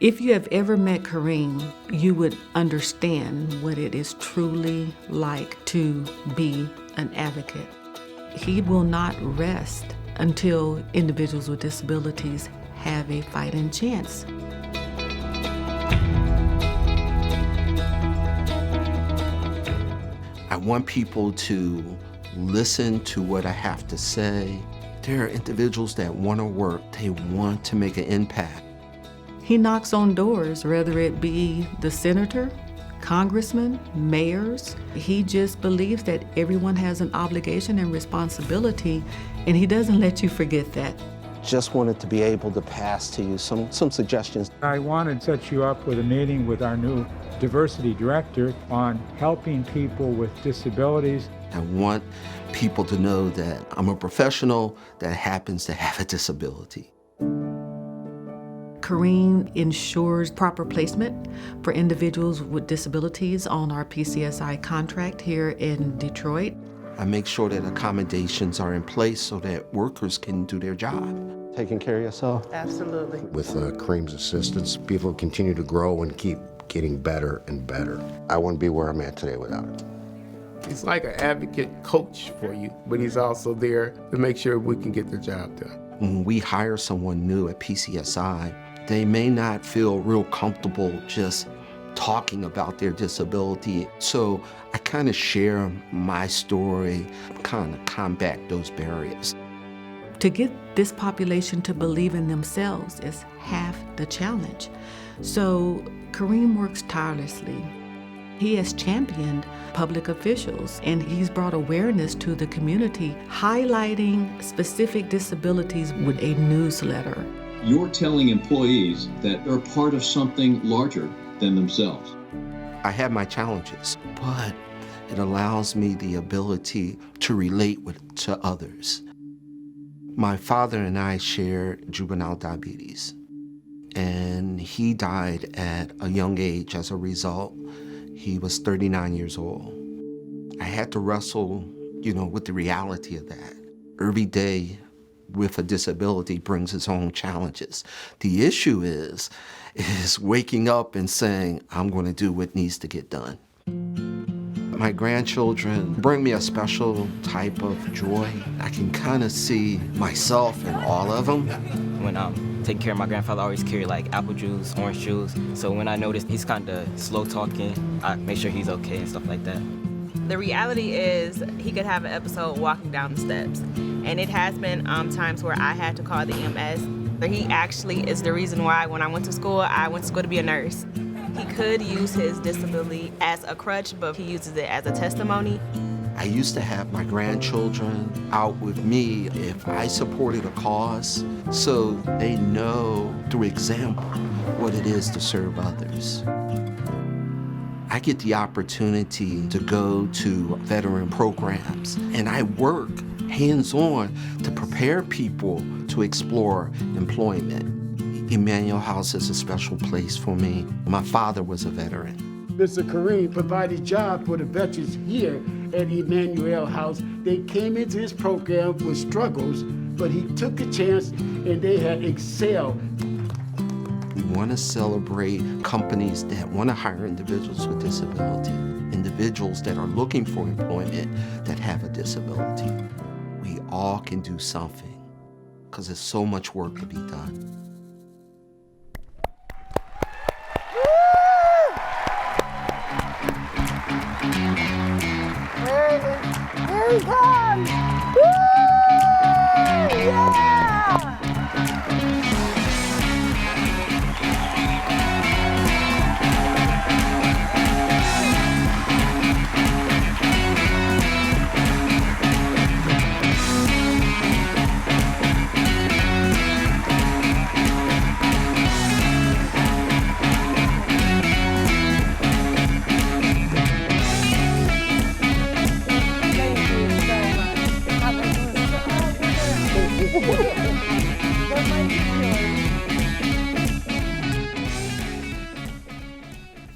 If you have ever met Karriem, you would understand what it is truly like to be an advocate. He will not rest until individuals with disabilities have a fighting chance. I want people to listen to what I have to say. There are individuals that want to work, they want to make an impact. He knocks on doors, whether it be the senator, congressman, mayors. He just believes that everyone has an obligation and responsibility, and he doesn't let you forget that. Just wanted to be able to pass to you some suggestions. I want to set you up with a meeting with our new diversity director on helping people with disabilities. I want people to know that I'm a professional that happens to have a disability. Karriem ensures proper placement for individuals with disabilities on our PCSI contract here in Detroit. I make sure that accommodations are in place so that workers can do their job. Taking care of yourself? Absolutely. With Karriem's assistance, people continue to grow and keep getting better and better. I wouldn't be where I'm at today without it. He's like an advocate coach for you, but he's also there to make sure we can get the job done. When we hire someone new at PCSI, they may not feel real comfortable just talking about their disability. So I kind of share my story, kind of combat those barriers. To get this population to believe in themselves is half the challenge. So Karriem works tirelessly. He has championed public officials, and he's brought awareness to the community, highlighting specific disabilities with a newsletter. You're telling employees that they're part of something larger than themselves. I have my challenges, but it allows me the ability to relate to others. My father and I shared juvenile diabetes, and he died at a young age as a result. He was 39 years old. I had to wrestle, with the reality of that. Every day with a disability brings its own challenges. The issue is waking up and saying, I'm going to do what needs to get done. My grandchildren bring me a special type of joy. I can kind of see myself in all of them. When I'm taking care of my grandfather, I always carry like apple juice, orange juice. So when I notice he's kind of slow talking, I make sure he's okay and stuff like that. The reality is he could have an episode walking down the steps. And it has been times where I had to call the EMS. He actually is the reason why when I went to school to be a nurse. He could use his disability as a crutch, but he uses it as a testimony. I used to have my grandchildren out with me if I supported a cause, so they know through example what it is to serve others. I get the opportunity to go to veteran programs, and I work hands-on to prepare people to explore employment. Emmanuel House is a special place for me. My father was a veteran. Mr. Karriem provided jobs for the veterans here at Emmanuel House. They came into his program with struggles, but he took a chance and they had excelled. We want to celebrate companies that want to hire individuals with disability, individuals that are looking for employment that have a disability. We all can do something because there's so much work to be done. Here he comes! Woo! Yeah!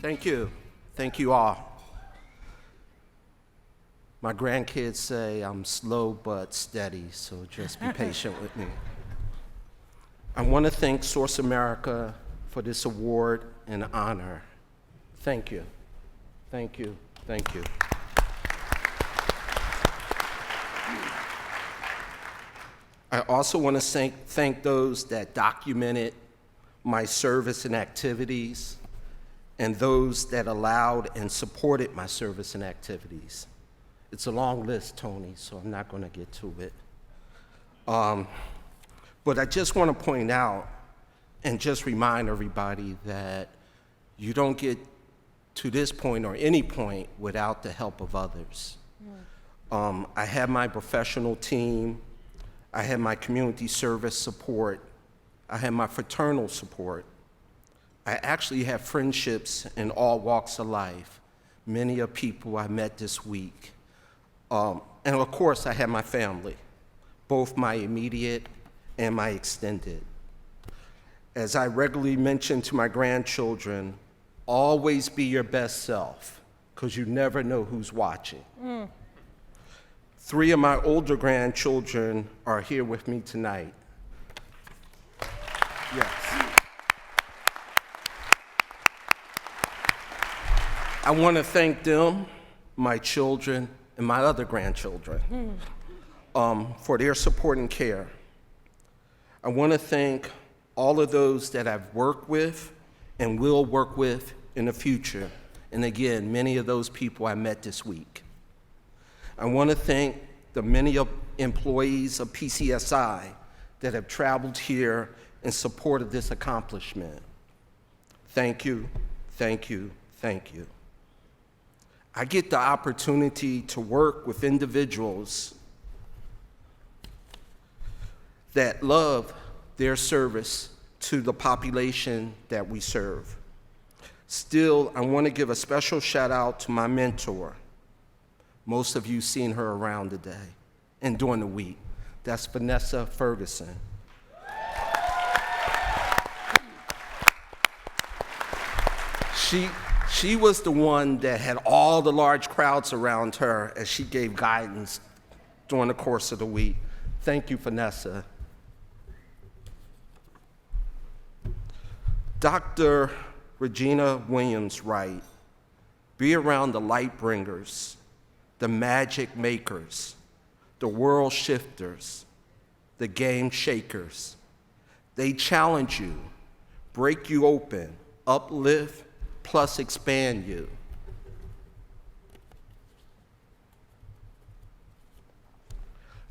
Thank you. Thank you all. My grandkids say I'm slow but steady, so just be patient with me. I want to thank Source America for this award and honor. Thank you. Thank you. Thank you. I also want to thank those that documented my service and activities, and those that allowed and supported my service and activities. It's a long list, Tony, so I'm not going to get to it. But I just want to point out and just remind everybody that you don't get to this point or any point without the help of others. I have my professional team, I have my community service support, I have my fraternal support. I actually have friendships in all walks of life, many of people I met this week. And of course, I have my family, both my immediate and my extended. As I regularly mention to my grandchildren, always be your best self, because you never know who's watching. 3 of my older grandchildren are here with me tonight. Yes. I want to thank them, my children, and my other grandchildren for their support and care. I want to thank all of those that I've worked with and will work with in the future. And again, many of those people I met this week. I want to thank the many employees of PCSI that have traveled here in support of this accomplishment. Thank you, thank you, thank you. I get the opportunity to work with individuals that love their service to the population that we serve. Still, I want to give a special shout out to my mentor. Most of you seen her around today and during the week. That's Vanessa Ferguson. She was the one that had all the large crowds around her as she gave guidance during the course of the week. Thank you, Vanessa. Dr. Regina Williams Wright, be around the light bringers, the magic makers, the world shifters, the game shakers. They challenge you, break you open, uplift, plus expand you.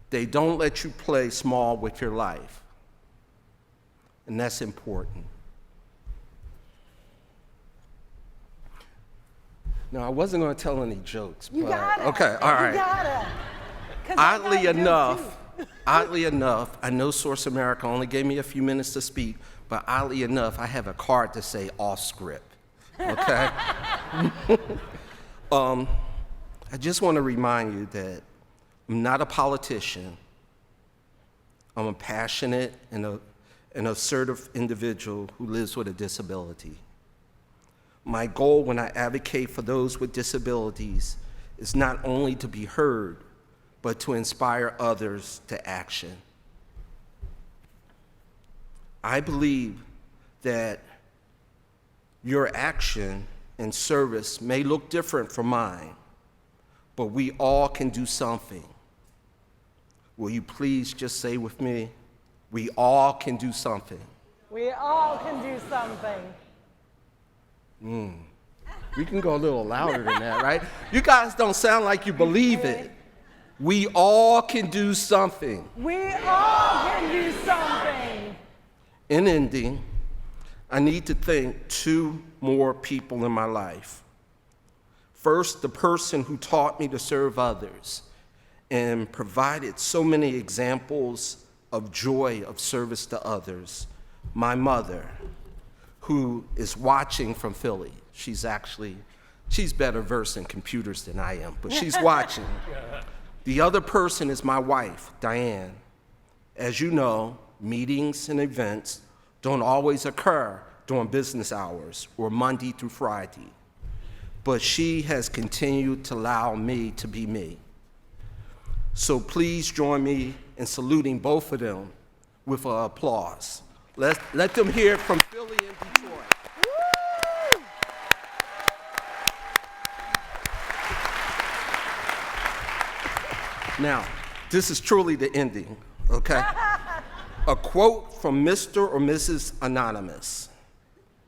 They don't let you play small with your life, and that's important. No, I wasn't going to tell any jokes. You gotta. Okay, all right. You gotta. Oddly enough, I know Source America only gave me a few minutes to speak, but oddly enough, I have a card to say off script. Okay? I just want to remind you that I'm not a politician. I'm a passionate and an assertive individual who lives with a disability. My goal when I advocate for those with disabilities is not only to be heard, but to inspire others to action. I believe that your action and service may look different from mine, but we all can do something. Will you please just say with me, we all can do something. We all can do something. We can go a little louder than that, right? You guys don't sound like you believe it. We all can do something. We all can do something. In ending, I need to thank 2 more people in my life. First, the person who taught me to serve others and provided so many examples of joy of service to others, my mother, who is watching from Philly. She's better versed in computers than I am, but she's watching. The other person is my wife, Diane. As you know, meetings and events don't always occur during business hours or Monday through Friday, but she has continued to allow me to be me. So please join me in saluting both of them with applause. Let them hear it from Philly and Detroit. Now, this is truly the ending, okay? A quote from Mr. or Mrs. Anonymous.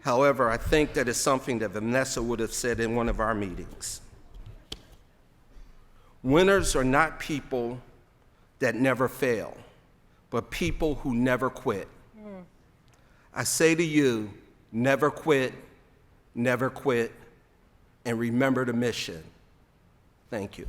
However, I think that is something that Vanessa would have said in one of our meetings. Winners are not people that never fail, but people who never quit. I say to you, never quit, and remember the mission. Thank you.